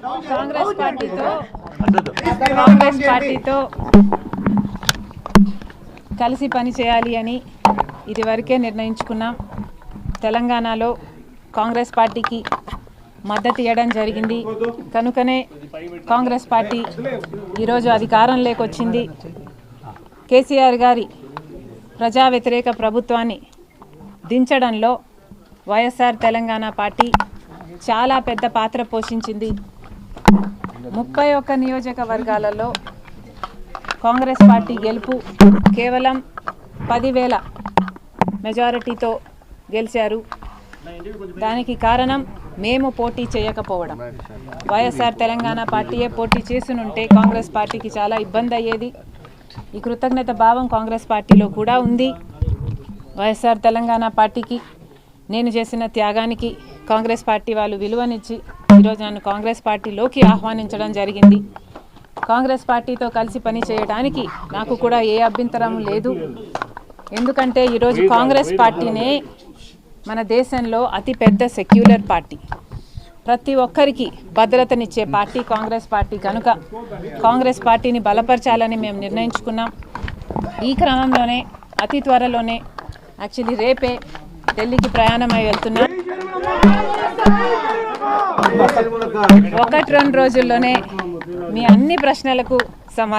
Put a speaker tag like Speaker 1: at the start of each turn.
Speaker 1: కాంగ్రెస్ పార్టీతో కలిసి పని చేయాలి అని ఇదివరకే నిర్ణయించుకున్నాం. తెలంగాణలో కాంగ్రెస్ పార్టీకి మద్దతు ఇవ్వడం జరిగింది. కనుకనే కాంగ్రెస్ పార్టీ ఈరోజు అధికారంలోకి వచ్చింది. కేసీఆర్ గారి ప్రజా వ్యతిరేక ప్రభుత్వాన్ని దించడంలో వైఎస్ఆర్ తెలంగాణ పార్టీ చాలా పెద్ద పాత్ర పోషించింది. 31 నియోజకవర్గాలలో కాంగ్రెస్ పార్టీ గెలుపు కేవలం 10,000 మెజారిటీతో గెలిచారు. దానికి కారణం మేము పోటీ చేయకపోవడం. వైఎస్ఆర్ తెలంగాణ పార్టీయే పోటీ చేసినుంటే కాంగ్రెస్ పార్టీకి చాలా ఇబ్బంది అయ్యేది. ఈ కృతజ్ఞత భావం కాంగ్రెస్ పార్టీలో కూడా ఉంది. వైఎస్ఆర్ తెలంగాణ పార్టీకి నేను చేసిన త్యాగానికి కాంగ్రెస్ పార్టీ వాళ్ళు విలువనిచ్చి ఈరోజు నన్ను కాంగ్రెస్ పార్టీలోకి ఆహ్వానించడం జరిగింది. కాంగ్రెస్ పార్టీతో కలిసి పని చేయడానికి నాకు కూడా ఏ అభ్యంతరం లేదు. ఎందుకంటే ఈరోజు కాంగ్రెస్ పార్టీనే మన దేశంలో అతిపెద్ద సెక్యులర్ పార్టీ, ప్రతి ఒక్కరికి భద్రతనిచ్చే పార్టీ కాంగ్రెస్ పార్టీ. కనుక కాంగ్రెస్ పార్టీని బలపరచాలని మేము నిర్ణయించుకున్నాం. ఈ క్రమంలోనే అతి త్వరలోనే యాక్చువల్లీ రేపే ఢిల్లీకి ప్రయాణమై వెళ్తున్నాం. 1-2 రోజుల్లోనే మీ అన్ని ప్రశ్నలకు